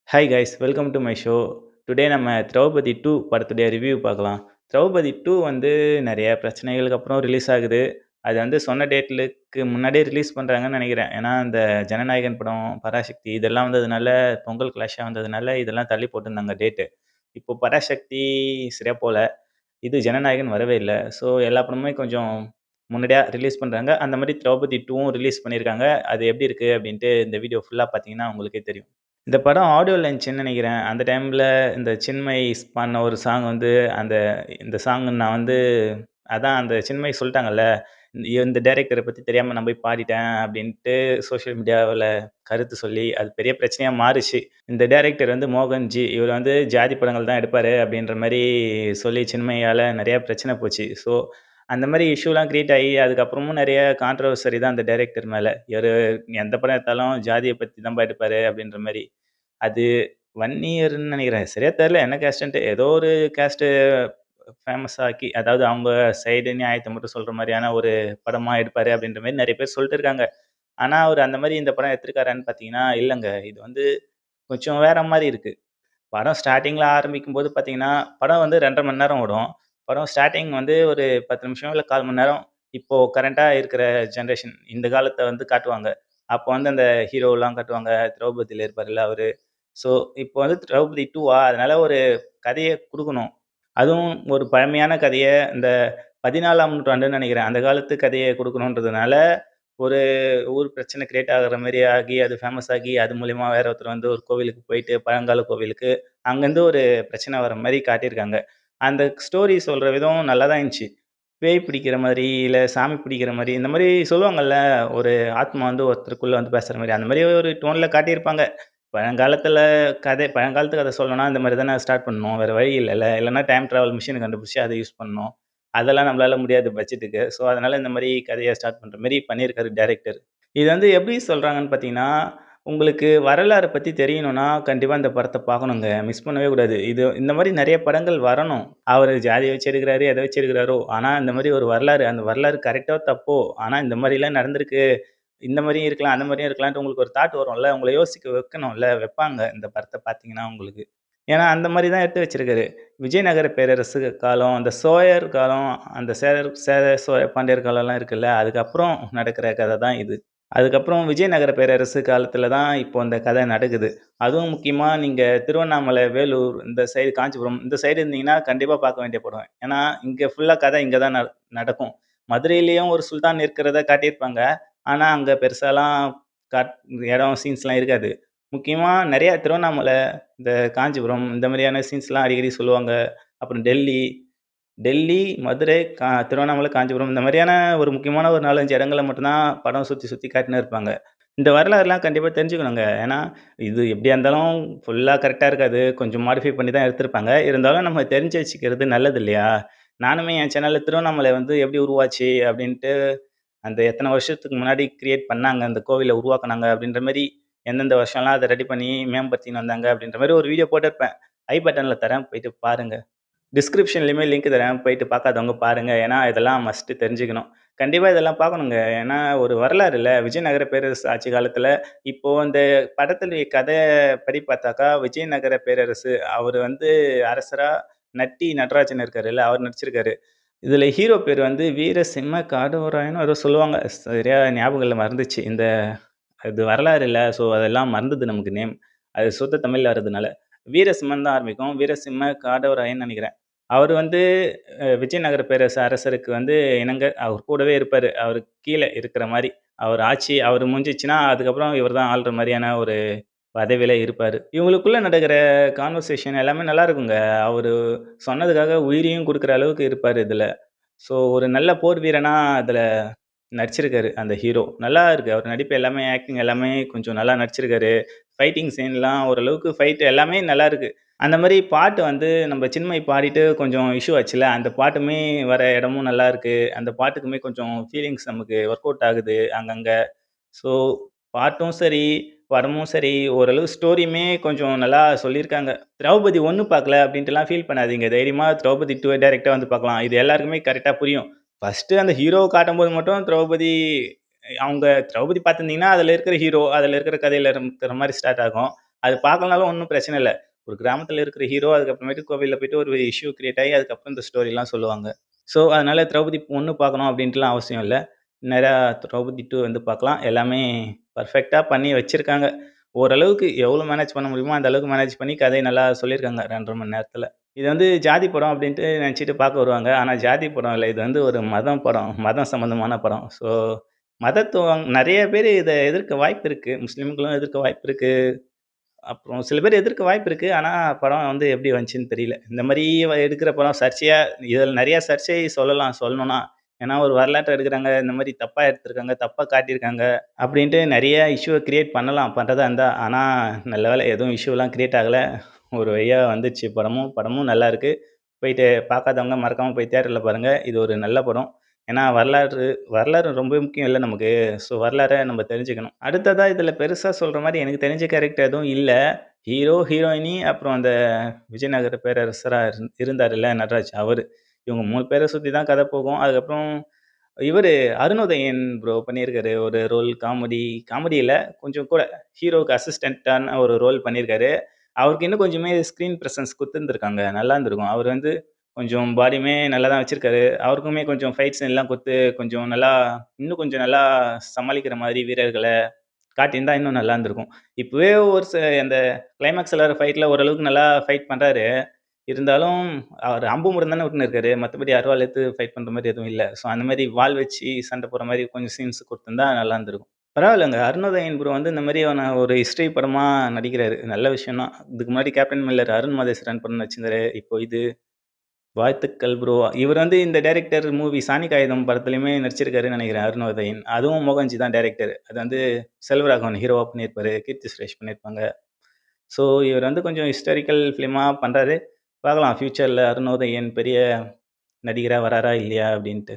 Hi guys welcome to my show. Today நம்ம திரௌபதி 2 படத்துடைய review பார்க்கலாம். திரௌபதி 2 வந்து நிறைய பிரச்சனைகளுக்கு அப்புறம் ரிலீஸ் ஆகுது. அது வந்து சொன்ன டேட்லுக்கு முன்னாடியே ரிலீஸ் பண்ணுறாங்கன்னு நினைக்கிறேன். ஏன்னா இந்த ஜனநாயகன் படம், பராசக்தி இதெல்லாம் வந்ததுனால, பொங்கல் கிளாஷாக வந்ததுனால இதெல்லாம் தள்ளி போட்டிருந்தாங்க டேட்டு. இப்போ பராசக்தி சரியா போல. இது ஜனநாயகன் வரவே இல்ல. ஸோ எல்லா படமுமே கொஞ்சம் முன்னாடியா ரிலீஸ் பண்றாங்க. அந்த மாரி திரௌபதி 2வும் ரிலீஸ் பண்ணியிருக்காங்க. அது எப்படி இருக்கு அப்படின்ட்டு இந்த வீடியோ ஃபுல்லா பார்த்தீங்கன்னா உங்களுக்கே தெரியும். இந்த படம் ஆடியோ லான்ச்சுன்னு நெனைக்கிறேன். அந்த டைம்ல இந்த சின்மயி பாடுன ஒரு சாங் வந்து அந்த இந்த சாங் நான் வந்து அதான் அந்த சின்மயி சொல்ட்டாங்கல்ல, இந்த டைரக்டர பத்தி தெரியாம நான் போய் பாடிட்டேன் அப்படின்ட்டு சோசியல் மீடியாவுல கருத்து சொல்லி, அது பெரிய பிரச்சனையா மாறுச்சு. இந்த டைரக்டர் வந்து மோகன்ஜி. இவர் வந்து ஜாதி படங்கள் தான் எடுப்பாரு அப்படின்ற மாரி சொல்லி சின்மயியால நெறைய பிரச்சனை போச்சு. ஸோ, அந்த மாரி இஷ்யூலாம் கிரியேட் ஆயி, அதுக்கப்புறமும் நெறைய கான்ட்ரோவர்சரி தான் அந்த டைரக்டர் மேல. இவரு எந்த படம் எடுத்தாலும் ஜாதிய பத்தி தான்பா எடுப்பாரு அப்படின்ற மாரி. அது வன்னியர்ன்னு நெனைக்கிறேன். சரியா தெரியல என்ன கேஸ்ட்டுன்ட்டு. ஏதோ ஒரு கேஸ்ட்டு ஃபேமஸ் ஆக்கி, அதாவது அவங்க சைடு நியாயத்த மட்டும் சொல்ற மாரியான ஒரு படமா எடுப்பாரு அப்படின்ற மாரி நெறைய பேர் சொல்ட்டு இருக்காங்க. ஆனா, அவரு அந்த மாரி இந்த படம் எடுத்திருக்காரான்னு பார்த்தீங்கன்னா, இல்லங்க. இது வந்து கொஞ்சம் வேற மாரி இருக்கு. படம் ஸ்டார்ட்டிங்ல ஆரம்பிக்கும்போது பார்த்தீங்கன்னா, படம் வந்து 2 1/2 மணி நேரம் ஓடும். படம் ஸ்டார்ட்டிங் வந்து ஒரு 10 நிமிஷம் இல்ல 1/4 மணி நேரம். இப்போ கரண்ட்டா இருக்கிற ஜெனரேஷன் இந்த காலத்த வந்து காட்டுவாங்க. அப்போ வந்து அந்த ஹீரோலாம் காட்டுவாங்க. திரௌபதில இருப்பார்ல அவரு. ஸோ, இப்போ வந்து திரௌபதி 2வா அதனால ஒரு கதைய குடுக்கணும். அதுவும் ஒரு பழமையான கதைய இந்த 14ஆம் நூற்றாண்டுன்னு நெனைக்கிறேன். அந்த காலத்து கதைய குடுக்கணுன்றதுனால, ஒரு ஊர் பிரச்சனை கிரியேட் ஆகுற மாரி ஆகி, அது ஃபேமஸ் ஆகி, அது மூலியமா வேற ஒருத்தர் வந்து ஒரு கோவிலுக்கு போயிட்டு, பழங்கால கோவிலுக்கு, அங்கருந்து ஒரு பிரச்சனை வர மாரி காட்டியிருக்காங்க. அந்த ஸ்டோரி சொல்ற விதம் நல்லா தான் இருந்துச்சு. பேய் பிடிக்கிற மாரி, இல்ல சாமி பிடிக்கிற மாரி, இந்த மாரி சொல்லுவாங்கல்ல, ஒரு ஆத்மா வந்து ஒருத்தருக்குள்ள வந்து பேசுற மாரி, அந்த மாரி ஒரு டோன்ல காட்டியிருப்பாங்க. பழங்காலத்துல பழங்காலத்து கதை சொல்லணும்னா, இந்த மாரி தானே ஸ்டார்ட் பண்ணணும். வேற வழி இல்லல்ல. இல்லன்னா டைம் டிராவல் மிஷின கண்டுபிடிச்சு அத யூஸ் பண்ணணும். அதெல்லாம் நம்மளால முடியாது பட்ஜெட்டுக்கு. ஸோ, அதனால இந்த மாரி கதைய ஸ்டார்ட் பண்ற மாரி பண்ணியிருக்காரு டைரக்டர். இது வந்து எப்படி சொல்றாங்கன்னு பார்த்தீங்கன்னா, உங்களுக்கு வரலாற பத்தி தெரியணும்னா, கண்டிப்பா இந்த படத்த பார்க்கணுங்க. மிஸ் பண்ணவே கூடாது. இது இந்த மாரி நெறைய படங்கள் வரணும். அவரு ஜாதிய வச்சு எடுக்குறாரு, எத வச்சு எடுக்குறாரோ! ஆனா, இந்த மாரி ஒரு வரலாறு, அந்த வரலாறு கரெக்ட்டோ! தப்போ! ஆனா, இந்த மாரிலாம் நடந்திருக்கு. இந்த மாரியும் இருக்கலாம், அந்த மாரியும் இருக்கலான்ட்டு உங்களுக்கு ஒரு தாட் வரும்ல. உங்கள யோசிக்க வைக்கணும்ல. வைப்பாங்க இந்த படத்த பார்த்தீங்கன்னா உங்களுக்கு. ஏன்னா, அந்த மாரி தான் எடுத்து வச்சிருக்காரு. விஜயநகர பேரரசு காலம், அந்த சோழர் காலம், அந்த சேர, சோழ, பாண்டியர் காலம்லாம் இருக்குல்ல. அதுக்கப்புறம் நடக்கிற கத தான் இது. அதுக்கப்புறம் விஜயநகர பேரரசு காலத்துல தான் இப்போ இந்த கதை நடக்குது. அதுவும் முக்கியமா நீங்க திருவண்ணாமலை, வேலூர் இந்த சைடு காஞ்சிபுரம் இந்த சைடு இருந்தீங்கன்னா, கண்டிப்பா பார்க்க வேண்டிய படம். ஏன்னா, இங்க ஃபுல்லா கதை இங்க தான் நடக்கும். மதுரையிலயும் ஒரு சுல்தான் இருக்கிறத காட்டியிருப்பாங்க. ஆனா, அங்க பெருசாலாம் காட் இடம் சீன்ஸ்லாம் இருக்காது. முக்கியமா நெறைய திருவண்ணாமலை, இந்த காஞ்சிபுரம் இந்த மாரியான சீன்ஸ்லாம் அடிக்கடி சொல்லுவாங்க. அப்புறம் டெல்லி டெல்லி, மதுரை, திருவண்ணாமலை, காஞ்சிபுரம் இந்த மாரியான ஒரு முக்கியமான ஒரு 4, 5 இடங்கள மட்டும் தான் படம் சுத்தி, சுத்தி காட்டினே இருப்பாங்க. இந்த வரலாறுலாம் கண்டிப்பா தெரிஞ்சுக்கணுங்க. ஏன்னா, இது எப்படியா இருந்தாலும் ஃபுல்லா கரெக்ட்டா இருக்காது. கொஞ்சம் மாடிஃபை பண்ணி தான் எடுத்திருப்பாங்க. இருந்தாலும் நம்ம தெரிஞ்சு வச்சுக்கிறது நல்லது இல்லையா? நானுமே என் சேனல்ல திருவண்ணாமலை வந்து எப்படி உருவாச்சு அப்படின்ட்டு, அந்த எத்தன வருஷத்துக்கு முன்னாடி கிரியேட் பண்ணாங்க, அந்த கோவில உருவாக்குனாங்க அப்படின்ற மாரி, எந்தெந்த வருஷம்லாம் அத ரெடி பண்ணி மேம்படுத்தின்னு வந்தாங்க அப்படின்ற மாரி ஒரு வீடியோ போட்டிருப்பேன். ஐ பட்டன்ல தரேன் போயிட்டு பாருங்க. டிஸ்கிரிப்ஷன்லயுமே லிங்க் தரேன். போயிட்டு பார்க்காதவங்க பாருங்க. ஏன்னா, இதெல்லாம் மஸ்ட்டு தெரிஞ்சுக்கணும். கண்டிப்பா இதெல்லாம் பார்க்கணுங்க. ஏன்னா, ஒரு வரலாறு இல்ல. விஜயநகர பேரரசு ஆட்சி காலத்துல, இப்போ இந்த படத்துடைய கதைப்படி பார்த்தாக்கா, விஜயநகர பேரரசு அவரு வந்து அரசரா நட்டி நடராஜன் இருக்காருல்ல, அவர் நடிச்சிருக்காரு. இதுல ஹீரோ பேரு வந்து வீரசிம்ம காடவராயனோ ஏதோ சொல்லுவாங்க. சரியா ஞாபகம் இல்ல மறந்துச்சு. இது வரலாறு இல்ல. ஸோ, அதெல்லாம் மறந்தது நமக்கு நேம். அது சுத்த தமிழ்ல வர்றதுனால. வீரசிம்மன் தான் ஆரம்பிக்கும். வீரசிம்ம காடவராயன்னு நெனைக்கிறேன். அவரு வந்து விஜயநகர பேரரசு அரசருக்கு வந்து இணங்க அவர் கூடவே இருப்பாரு. அவருக்கு கீழ இருக்கிற மாரி. அவர் ஆட்சி அவரு முடிஞ்சிச்சுன்னா, அதுக்கப்புறம் இவர் தான் ஆள்ற மாரியான ஒரு பதவியில இருப்பாரு. இவங்களுக்குள்ள நடக்கிற கான்வர்சேஷன் எல்லாமே நல்லா இருக்குங்க. அவரு சொன்னதுக்காக உயிரையும் குடுக்குற அளவுக்கு இருப்பாரு இதுல. ஸோ, ஒரு நல்ல போர் வீரனா அதுல நடிச்சிருக்காரு அந்த ஹீரோ. நல்லா இருக்கு. அவர் நடிப்பு எல்லாமே ஆக்டிங் எல்லாமே கொஞ்சம் நல்லா நடிச்சிருக்காரு. ஃபைட்டிங் சீன்லாம் ஓரளவுக்கு ஃபைட் எல்லாமே நல்லா இருக்கு. அந்த மாரி பாட்டு வந்து நம்ம சின்மயி பாடிட்டு கொஞ்சம் இஷ்யூ ஆச்சுல்ல, அந்த பாட்டுமே வர இடமும் நல்லா இருக்கு. அந்த பாட்டுக்குமே கொஞ்சம் ஃபீலிங்ஸ் நமக்கு ஒர்க் அவுட் ஆகுது அங்கங்க. ஸோ, பாட்டும் சரி, படமும் சரி, ஓரளவு ஸ்டோரியுமே கொஞ்சம் நல்லா சொல்லியிருக்காங்க. திரௌபதி 1 பார்க்கல அப்டின்ட்டுலாம் ஃபீல் பண்ணாதீங்க. தைரியமா திரௌபதி 2 டைரக்ட்டா வந்து பார்க்கலாம். இது எல்லாருக்குமே கரெக்ட்டா புரியும். ஃபர்ஸ்ட்டு அந்த ஹீரோவ காட்டும்போது மட்டும் திரௌபதி பார்த்திருந்தீங்கன்னா, அதுல இருக்கிற ஹீரோ, அதுல இருக்கிற கதையில இருக்கிற மாரி ஸ்டார்ட் ஆகும். அது பார்க்கலனாலும் ஒண்ணும் பிரச்சனை இல்ல. ஒரு கிராமத்துல இருக்கிற ஹீரோ அதுக்கப்புறமேட்டு கோவில்ல போயிட்டு ஒரு இஷ்யூ கிரியேட் ஆயி அதுக்கப்புறம் இந்த ஸ்டோரிலாம் சொல்லுவாங்க. ஸோ, அதனால திரௌபதி 1 பார்க்கணும் அப்படின்ட்டுலாம் அவசியம் இல்ல. நேரா திரௌபதி 2 வந்து பார்க்கலாம். எல்லாமே பெர்ஃபெக்ட்டா பண்ணி வச்சிருக்காங்க. ஓரளவுக்கு எவ்வளோ மேனேஜ் பண்ண முடியுமோ, அந்த அளவுக்கு மேனேஜ் பண்ணி கதைய நல்லா சொல்லியிருக்காங்க 2 1/2 மணி நேரத்துல. இது வந்து ஜாதி படம் அப்படின்ட்டு நெனச்சுட்டு பார்க்க வருவாங்க. ஆனா ஜாதி படம் இல்ல. இது வந்து ஒரு மதம் படம். மதம் சம்மந்தமான படம். ஸோ, மதத்துவம் நெறைய பேரு இத எதிர்க்க வாய்ப்பு இருக்கு. முஸ்லீம்களும் எதிர்க்க வாய்ப்பு இருக்கு. அப்புறம் சில பேர் எதிர்க்க வாய்ப்பு இருக்கு. ஆனா, படம் வந்து எப்படி வந்துச்சுன்னு தெரியல. இந்த மாரி எடுக்கிற படம் சர்ச்சையா இதில நெறைய சர்ச்சை சொல்லலாம், சொல்லணும்னா. ஏன்னா, ஒரு வரலாற்ற எடுக்குறாங்க. இந்த மாரி தப்பா எடுத்திருக்காங்க, தப்பா காட்டியிருக்காங்க. அப்படின்ட்டு நெறைய இஷ்யூவ கிரியேட் பண்ணலாம், பண்றதா இருந்தா. ஆனா, நல்ல வேளை எதுவும் இஷ்யூலாம் கிரியேட் ஆகல. ஒரு வழியா வந்துச்சு படமும். படமும் நல்லாருக்கு. போயிட்டு பார்க்காதவங்க மறக்காம போய் தியேட்டர்ல பாருங்க. இது ஒரு நல்ல படம். ஏன்னா, வரலாறு வரலாறு ரொம்ப முக்கியம் இல்ல நமக்கு. ஸோ, வரலாற நம்ம தெரிஞ்சுக்கணும். அடுத்ததா இதில பெருசா சொல்ற மாரி எனக்கு தெரிஞ்ச கேரக்டர் எதுவும் இல்ல. ஹீரோ, ஹீரோயினி அப்புறம் அந்த விஜயநகர பேரரசரா இருந்தாருல்ல நடராஜ் அவரு. இவங்க 3 பேர சுத்தி தான் கதை போகும். அதுக்கப்புறம் இவரு அருணோதயன் ப்ரோ பண்ணியிருக்காரு ஒரு ரோல் காமெடி காமெடி இல்ல, கொஞ்சம் கூட ஹீரோவுக்கு அசிஸ்டன்ட்டான ஒரு ரோல் பண்ணியிருக்காரு. அவருக்கு இன்னும் கொஞ்சமே ஸ்க்ரீன் பிரசன்ஸ் குடுத்துருந்துருக்காங்க. நல்லா இருந்திருக்கும். அவரு வந்து கொஞ்சம் பாடியுமே நல்லா தான் வச்சிருக்காரு. அவருக்குமே கொஞ்சம் ஃபைட் சீன்லாம் குடுத்து, கொஞ்சம் நல்லா இன்னும் கொஞ்சம் நல்லா சமாளிக்கிற மாரி வீரர்கள காட்டியிருந்தா இன்னும் நல்லா இருந்திருக்கும். இப்பவே ஒரு அந்த கிளைமாக்ஸ்ல வர ஃபைட்ல ஓரளவுக்கு நல்லா ஃபைட் பண்றாரு. இருந்தாலும் அவரு அம்பு மட்டும் தானே விட்டுன்னு இருக்காரு. மத்தபடி அருவாள் எடுத்து ஃபைட் பண்ற மாரி எதுவும் இல்ல. ஸோ அந்த மாரி வாள் வச்சு சண்டை போடுற மாரி கொஞ்சம் சீன்ஸ் குடுத்திருந்தா நல்லா இருந்திருக்கும். பரவாயில்லங்க. அருணோதயன் ப்ரோ வந்து இந்த மாரியான ஒரு ஹிஸ்டரி படமா நடிக்கிறாரு. நல்ல விஷயம் தான். இதுக்கு முன்னாடி கேப்டன் மில்லர் அருண் மாதேஸ்வரன் படம் நடிச்சிருந்தாரு. இப்போ இது வாழ்த்துக்கள் ப்ரோ. இவர் வந்து இந்த டைரக்டர் மூவி சாணி காகிதம் படத்துலயுமே நடிச்சிருக்காருன்னு நெனைக்கிறேன் அருணோதயன். அதுவும் மோகன்ஜி தான் டைரக்டர். அது வந்து செல்வராகவன் ஹீரோவா பண்ணியிருப்பாரு. கீர்த்தி சுரேஷ் பண்ணியிருப்பாங்க. ஸோ இவர் வந்து கொஞ்சம் ஹிஸ்டாரிக்கல் ஃபிலிமா பண்றாரு. பார்க்கலாம் ஃபியூச்சர்ல அருணோதயன் பெரிய நடிகரா வராரா இல்லையா? அப்படின்ட்டு.